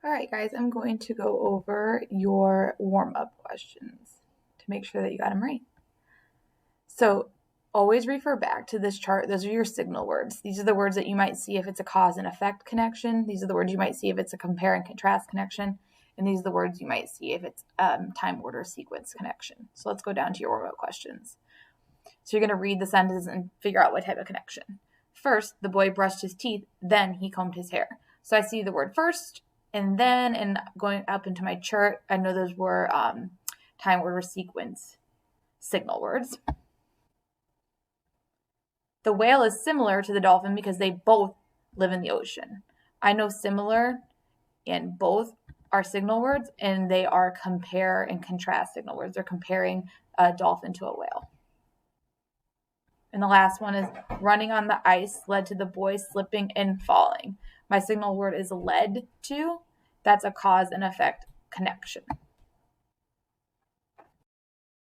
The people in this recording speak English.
All right, guys, I'm going to go over your warm-up questions to make sure that you got them right. So always refer back to this chart. Those are your signal words. These are the words that you might see if it's a cause and effect connection. These are the words you might see if it's a compare and contrast connection. And these are the words you might see if it's time order sequence connection. So let's go down to your warm-up questions. So you're going to read the sentences and figure out what type of connection. First, the boy brushed his teeth, then he combed his hair. So I see the word first, and then, and going up into my chart, I know those were time order sequence signal words. The whale is similar to the dolphin because they both live in the ocean. I know similar and both are signal words, and they are compare and contrast signal words. They're comparing a dolphin to a whale. And the last one is running on the ice led to the boy slipping and falling. My signal word is led to. That's a cause and effect connection.